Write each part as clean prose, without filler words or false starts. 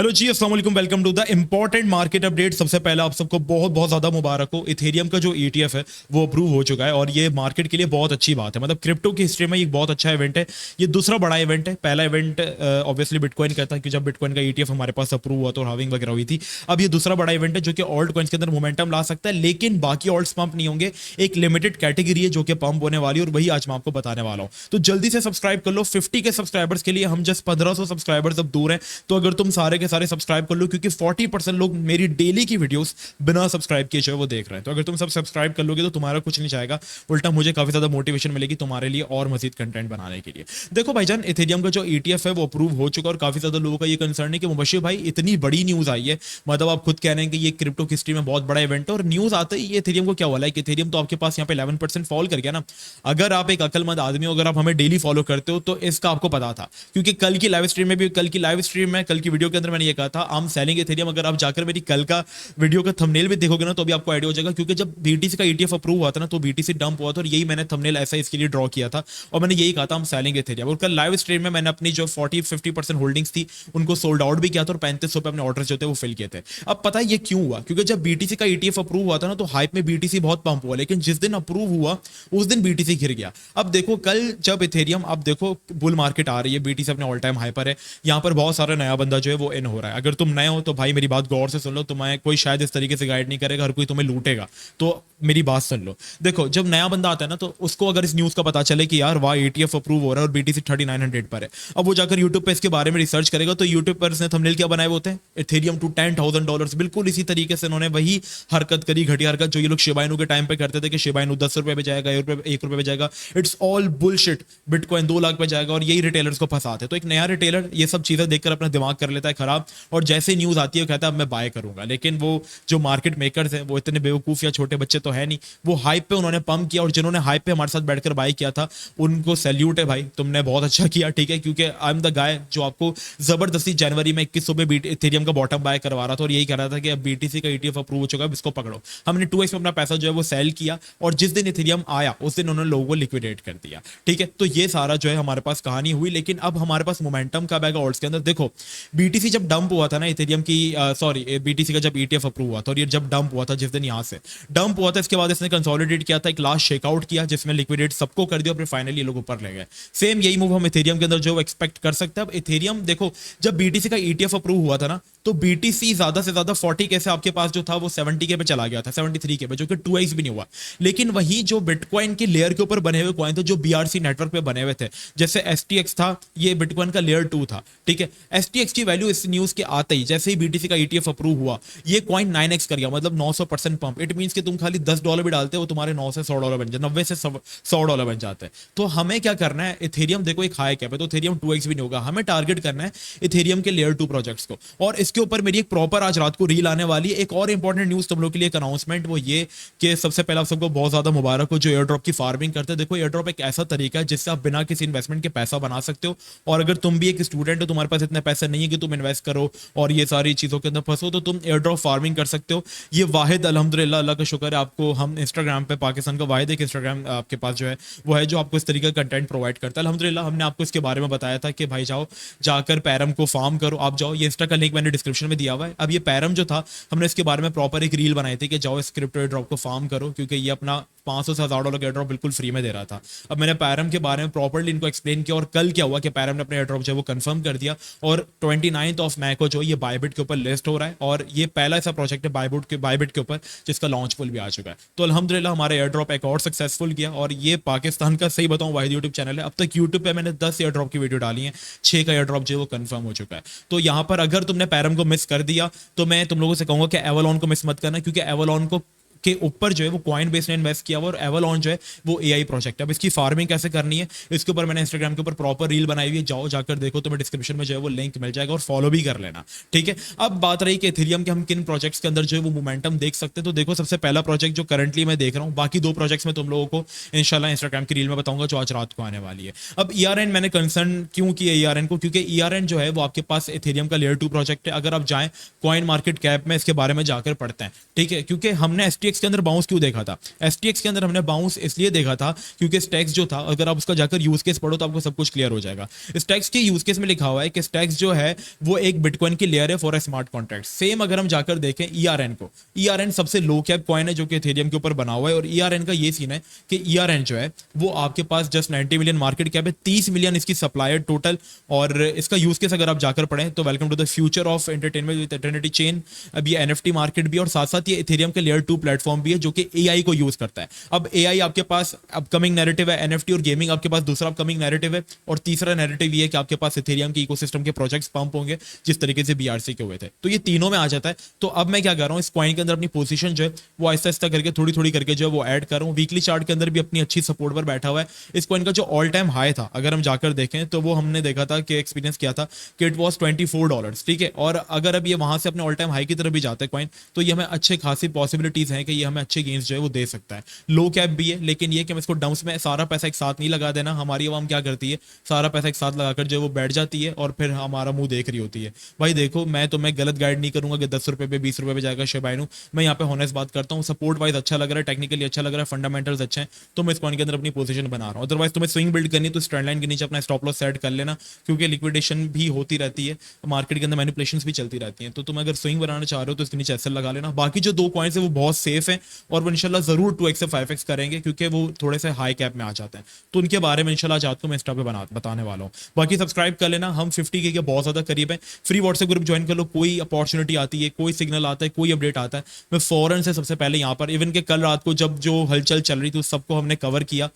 Hello जी, अस्सलाम वालेकुम। Welcome to the important market update. सबसे पहले आप सबको बहुत बहुत ज्यादा मुबारक हो। इथेरियम का जो ईटीएफ है वो अप्रूव हो चुका है और ये मार्केट के लिए बहुत अच्छी बात है। मतलब क्रिप्टो की हिस्ट्री में एक बहुत अच्छा इवेंट है। ये दूसरा बड़ा इवेंट है। पहला इवेंट ऑब्वियसली बिटकॉइन का था कि जब बिटकॉइन का ईटीएफ हमारे पास अप्रूव हुआ तो हाविंग वगैरह हुई थी। अब ये दूसरा बड़ा इवेंट है जो कि ऑल्ट कॉइन्स के अंदर मोमेंटम ला सकता है, लेकिन बाकी ऑल्ट्स पंप नहीं होंगे। एक लिमिटेड कैटेगरी है जो कि पंप होने वाली है और वही आज मैं आपको बताने वाला हूं। तो जल्दी से सब्सक्राइब कर लो। 50 के सब्सक्राइबर्स के लिए हम जस्ट 1500 सब्सक्राइबर्स अब दूर हैं। तो अगर तुम सारे के सारे सब्सक्राइब कर लो, क्योंकि 40% लोग मेरी डेली की वीडियोस बिना सब्सक्राइब किए जो है वो देख रहे हैं। तो अगर तुम सब सब्सक्राइब कर लोगे तो तुम्हारा कुछ नहीं जाएगा, उल्टा मुझे काफी ज्यादा मोटिवेशन मिलेगी तुम्हारे लिए और मजीद कंटेंट बनाने के लिए। देखो भाईजान, इथेरियम का जो ईटीएफ है वो अप्रूव हो चुका और काफी ज्यादा लोगों का ये कंसर्न है कि मुबशिर भाई इतनी बड़ी न्यूज आई है, मतलब आप खुद कह रहे हैं कि ये क्रिप्टो हिस्ट्री में बहुत बड़ा इवेंट है और न्यूज आते ही ये इथेरियम को क्या हुआ है कि इथेरियम तो आपके पास यहाँ पे 11% फॉल कर गया ना। अगर आप एक अकलमंद आदमी हो, अगर आप हमें डेली फॉलो करते हो तो इसका आपको पता था, क्योंकि कल की लाइव स्ट्रीम में कल की वीडियो के अंदर मैंने ये कहा था आई एम सेलिंग इथेरियम। अगर आप जाकर मेरी कल का वीडियो का थंबनेल भी देखोगे ना तो भी आपको आइडिया हो जाएगा, क्योंकि जब बीटीसी का ईटीएफ अप्रूव हुआ था ना तो बीटीसी डंप हुआ था और यही मैंने थंबनेल ऐसा इसके लिए ड्रॉ किया था और मैंने यही कहा था हम सेलिंग इथेरियम। और कल लाइव स्ट्रीम में मैंने अपनी जो 40-50% होल्डिंग्स थी उनको सोल्ड आउट भी किया था और 3500 पे अपने ऑर्डर्स जो थे वो फिल किए थे। अब पता है ये क्यों हुआ? क्योंकि जब बीटीसी का ईटीएफ अप्रूव हुआ था ना तो हाइप में बीटीसी बहुत पंप हुआ, लेकिन जिस दिन अप्रूव हुआ उस दिन बीटीसी गिर गया। अब देखो कल जब इथेरियम, अब देखो बुल मार्केट आ रही है, बीटीसी अपने ऑल टाइम हाई पर है, यहाँ पर बहुत सारा नया बंदा जो है वो इन हो रहा है। अगर तुम नए हो तो भाई मेरी बात गौर से सुन लो, तुम्हें कोई शायद इस तरीके से गाइड नहीं करेगा, हर कोई तुम्हें लूटेगा, तो मेरी बात सुन लो। देखो जब नया बंदा आता है ना तो उसको अगर इस न्यूज का पता चले कि यार वाह ईटीएफ अप्रूव हो रहा है और बीटीसी 3900 पर है, अब वो जाकर यूट्यूब पे इसके बारे में रिसर्च करेगा तो यूट्यूब पर इसने थंबनेल क्या बनाए होते हैं, इथेरियम टू $10,000। बिल्कुल इसी तरीके से इन्होंने वही हरकत करी, घटिया हरकत जो ये लोग शिबा इनू के टाइम पे करते थे कि शिबा इनू ₹10 पे जाएगा, ₹1 पे जाएगा। It's all bullshit. Bitcoin 2 lakh पे जाएगा और यही रिटेलर्स को फंसाते। तो एक नया रिटेलर ये सब चीजें देखकर अपना दिमाग कर लेता है खराब और जैसे न्यूज आती है कहता है अब मैं बाय करूंगा। लेकिन वो जो मार्केट मेकर्स हैं वो इतने बेवकूफ या छोटे बच्चे तो है नहीं, वो हाइप पे उन्होंने पंप किया और जिन्होंने हाइप पे हमारे साथ बैठकर बाय किया था उनको सैल्यूट है भाई, तुमने बहुत अच्छा किया। ठीक है, क्योंकि आई एम द गाय जो आपको जबरदस्ती जनवरी में 2100 में इथेरियम का बॉटम बाय करवा रहा था और यही कह रहा था कि अब बीटीसी का ईटीएफ अप्रूव हो चुका है, इसको पकड़ो। हमने 2x में अपना पैसा जो है वो सेल किया और जिस दिन इथेरियम आया उस दिन उन्होंने लोगों को लिक्विडेट कर दिया। ठीक है, तो ये सारा जो है हमारे पास कहानी हुई। लेकिन अब हमारे पास मोमेंटम कब आएगा ऑल्ट्स के अंदर? देखो बीटीसी जब डंप हुआ था ना इथेरियम की, सॉरी बीटीसी का जब ईटीएफ अप्रूव हुआ था और ये जब डंप हुआ था, जिस दिन यहाँ से डंप हुआ था इसके बाद इसने कंसोलिडेट किया था, एक लास्ट शेकआउट किया जिसमें लिक्विडेट सबको कर दिया और फिर फाइनली ये लोग ऊपर ले गए। सेम यही मूव हम इथेरियम के अंदर जो एक्सपेक्ट कर सकते हैं। अब इथेरियम देखो जब बीटीसी का ईटीएफ अप्रूव हुआ था ना तो बीटीसी ज्यादा से ज्यादा 40 के से आपके पास जो था वो 70 के पे चला गया था, 73 के पे, जो कि 2x भी नहीं हुआ। लेकिन वही जो बिटकॉइन के लेयर के ऊपर बने हुए कॉइन थे जो बीआरसी नेटवर्क पे बने हुए थे, जैसे एसटीएक्स था, ये बिटकॉइन का लेयर 2 था। ठीक है, एसटीएक्स की वैल्यू इस न्यूज के आते ही जैसे ही बीटीसी का ईटीएफ अप्रूव हुआ ये कॉइन 9x कर गया, मतलब 900% पंप। इट मींस कि तुम खाली $10 भी डालते हो तुम्हारे 9 से $100 बन जाते, 90 से $100 बन जाते हैं। तो हमें क्या करना है, इथेरियम देखो एक हाई कैप है तो इथेरियम 2x भी नहीं होगा, हमें टारगेट करना है इथेरियम के लेयर 2 प्रोजेक्ट्स को। और इसके ऊपर मेरी एक प्रॉपर आज रात को रील आने वाली है। एक और इंपॉर्टेंट न्यूज तुम लोग के लिए, एक अनाउंसमेंट, वो ये कि सबसे पहले आप सबको बहुत ज्यादा मुबारक हो जो एयर ड्रॉप की फार्मिंग करते हैं। देखो एयर ड्रॉप एक ऐसा तरीका है जिससे आप बिना किसी इन्वेस्टमेंट के पैसा बना सकते हो। और अगर तुम भी एक स्टूडेंट हो, तुम्हारे पास इतने पैसे नहीं है कि तुम इन्वेस्ट करो और ये सारी चीजों के अंदर फंसो, तो तुम एयर ड्रॉप फार्मिंग कर सकते हो। ये वाहिद अल्हम्दुलिल्लाह अल्लाह का शुक्र है आपको, हम इंस्टाग्राम पे पाकिस्तान का वाहिद एक इंस्टाग्राम आपके पास जो है वो है जो आपको इस तरीके का कंटेंट प्रोवाइड करता है। अल्हम्दुलिल्लाह हमने आपको इसके बारे में बताया था कि भाई जाओ जाकर पैरम को फार्म करो। आप जाओ, ये इंस्टा का लिंक मैंने डिस्क्रिप्शन में दिया हुआ है। अब ये पैरम जो था हमने इसके बारे में प्रॉपर एक रील बनाई थी कि जाओ इस क्रिप्टो ड्रॉप को फार्म करो, क्योंकि ये अपना 500 से $1000 का एयरड्रॉप बिल्कुल फ्री में दे रहा था। अब मैंने पैरम के बारे में प्रॉपर्ली इनको एक्सप्लेन किया और कल क्या हुआ कि पैरम ने अपने एयरड्रॉप जो है वो कंफर्म कर दिया और 29 मई को जो ये बायबिट के ऊपर लिस्ट हो रहा है और ये पहला ऐसा प्रोजेक्ट है बायबिट के ऊपर जिसका लॉन्च फुल भी आ चुका है। तो अल्हम्दुलिल्लाह हमारा एयरड्रॉप एक और सक्सेसफुल गया और ये पाकिस्तान का, सही बताऊं, वाहिद यूट्यूब चैनल है। अब तक यूट्यूब पे मैंने 10 एयरड्रॉप की वीडियो डाली है, 6 का एयरड्रॉप जो है वो कंफर्म हो चुका है। तो यहाँ पर अगर तुमने पैरम को मिस कर दिया तो मैं तुम लोगों से कहूंगा कि एवलॉन को मिस मत करना, क्योंकि एवलॉन को के ऊपर जो है वो कॉइन बेस ने इन्वेस्ट किया हुआ और एवलॉन जो है वो एआई प्रोजेक्ट है। अब इसकी फार्मिंग कैसे करनी है इसके ऊपर मैंने इंस्टाग्राम के ऊपर प्रॉपर रील बनाई हुई है, जाओ जाकर देखो, तुम्हें डिस्क्रिप्शन में जो है वो लिंक मिल जाएगा और फॉलो भी कर लेना। ठीक है, अब बात रही कि इथेरियम के हम किन प्रोजेक्ट्स के अंदर जो है वो मोमेंटम देख सकते हैं। तो देखो सबसे पहला प्रोजेक्ट जो करंटली मैं देख रहा हूँ, बाकी 2 प्रोजेक्ट्स में तुम लोगों को इंशाल्लाह इंस्टाग्राम की रील में बताऊंगा जो आज रात को आने वाली है। अब ईआरएन मैंने कंसर्न क्यों किया ईआरएन को, क्योंकि ईआरएन जो है वो आपके पास इथेरियम का लेयर 2 प्रोजेक्ट है। अगर आप जाएं कॉइन मार्केट कैप में इसके बारे में जाकर पढ़ते हैं, ठीक है, क्योंकि हमने एसटीएक्स STX के अंदर बाउंस क्यों देखा था? STX के अंदर हमने बाउंस इसलिए देखा था क्योंकि स्टैक्स जो था, अगर आप उसका जाकर यूज केस पढ़ो तो आपको सब कुछ क्लियर हो जाएगा। स्टैक्स के यूज केस में लिखा हुआ है कि स्टैक्स जो है वो एक बिटकॉइन की लेयर है for a smart contract. Same अगर हम जाकर देखें ERN को, ERN सबसे लो कैप कॉइन है जो कि इथेरियम के ऊपर बना हुआ है, और ERN का ये सीन है कि ERN जो है वो आपके पास जस्ट 90 मिलियन मार्केट कैप है, 30 मिलियन इसकी सप्लाई है टोटल। और इसका यूज केस अगर आप जाकर पढ़ें तो welcome to the future of entertainment with Eternity Chain. अब ये NFT मार्केट भी, और साथ साथ ये इथेरियम के लेयर 2 प्लेटफॉर्म भी है जो कि AI को यूज करता है। अब AI आपके पास अपकमिंग नैरेटिव है, NFT और गेमिंग आपके पास दूसरा अपकमिंग नैरेटिव है, और तीसरा नैरेटिव ये है कि आपके पास इथेरियम के इकोसिस्टम के प्रोजेक्ट्स पंप होंगे जिस तरीके से BRC के हुए थे। तो ये तीनों में आ जाता है। तो अब मैं क्या कर रहा हूँ, इस कॉइन के अंदर अपनी पोजीशन जो है वो आहिस्ता आहिस्ता करके थोड़ी थोड़ी करके जो है वो ऐड कर रहा हूँ। वीकली चार्ट के अंदर भी अपनी अच्छी सपोर्ट पर बैठा हुआ है। इस कॉइन का जो ऑल टाइम हाई था अगर हम जाकर देखें तो वो हमने देखा था कि एक्सपीरियंस किया था कि इट वॉज $24, ठीक है। और अगर अब ये वहां से अपने ऑल टाइम हाई की तरफ भी जाता है कॉइन, तो ये हमें अच्छे खासी पॉसिबिलिटीज हैं कि ये हमें अच्छे गेंस जो है वो दे सकता है। लो कैप भी है, लेकिन ये कि हम इसको डंप्स में सारा पैसा एक साथ नहीं लगा देना। हमारी आवाम क्या करती है, सारा पैसा एक साथ लगाकर जो है वो बैठ जाती है और फिर हमारा मुंह देख रही होती है। भाई देखो, मैं तुम्हें गलत गाइड नहीं करूंगा कि 10 रुपए पे 20 रुपए पे जाएगा शिबा इनू। मैं यहाँ पे होनेस्ट बात करता हूँ। सपोर्ट वाइज अच्छा लग रहा है, टेक्निकली अच्छा लग रहा है, फंडामेंटल्स अच्छे हैं, तो मैं इस कॉइन के अंदर अपनी पोजीशन बना रहा हूँ। अदरवाइज तुम्हें स्विंग बिल्ड करनी तो स्ट्रेंड लाइन के नीचे अपना स्टॉप लॉस सेट कर लेना, क्योंकि लिक्विडेशन भी होती रहती है, मार्केट के अंदर मैनिपुलेशंस भी चलती रहती हैं। तो तुम अगर स्विंग बनाना चाह रहे हो तो इसके नीचे एसएल लगा लेना। बाकी जो दो कॉइन्स है वो बहुत सेफ है और वो इंशाल्लाह जरूर 2x से 5x करेंगे, क्योंकि वो थोड़े से हाई कैप में आ जाते हैं। तो उनके बारे में इंशाल्लाह आज आपको मैं इंस्टा पे बताने वाला हूँ। बाकी सब्सक्राइब कर लेना, हम 50K के बहुत ज्यादा करीब है। फ्री व्हाट्सएप ग्रुप ज्वाइन कर लो, कोई अपॉर्चुनिटी आती है, कोई सिग्नल आता है, कोई अपडेट आता है, मैं फौरन से सबसे पहले यहाँ पर, इवन के कल रात को जब जो हलचल चल रही थी उस सबको हमने कवर किया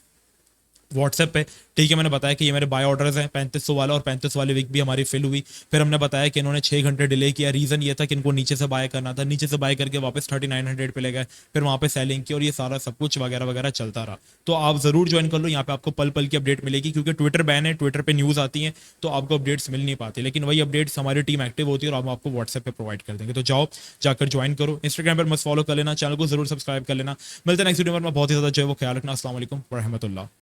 व्हाट्सएप पे, ठीक है। मैंने बताया कि ये मेरे बाय ऑर्डर्स हैं 3500 वाला, और 3500 वाली वीक भी हमारी फिल हुई। फिर हमने बताया कि इन्होंने 6 घंटे डिले किया, रीजन ये था कि इनको नीचे से बाय करना था, नीचे से बाय करके वापस 3900 पे ले गए, फिर वहां पे सेलिंग की, और ये सारा सब कुछ वगैरह वगैरह चलता रहा। तो आप जरूर ज्वाइन कर लो, यहाँ पे आपको पल पल की अपडेट मिलेगी, क्योंकि ट्विटर बैन है, ट्विटर पे न्यूज आती है तो आपको अपडेट्स मिल नहीं पाती, लेकिन वही अपडेट्स हमारी टीम एक्टिव होती है और हम आपको व्हाट्सएप पे प्रोवाइड कर देंगे। तो जाओ जाकर ज्वाइन करो, इंस्टाग्राम पर मस्त फॉलो कर लेना, चैनल को जरूर सब्सक्राइब कर लेना। मिलते हैं नेक्स्ट वीडियो में, बहुत ही ज्यादा जो है वो ख्याल रखना। अस्सलाम वालेकुम व रहमतुल्लाह।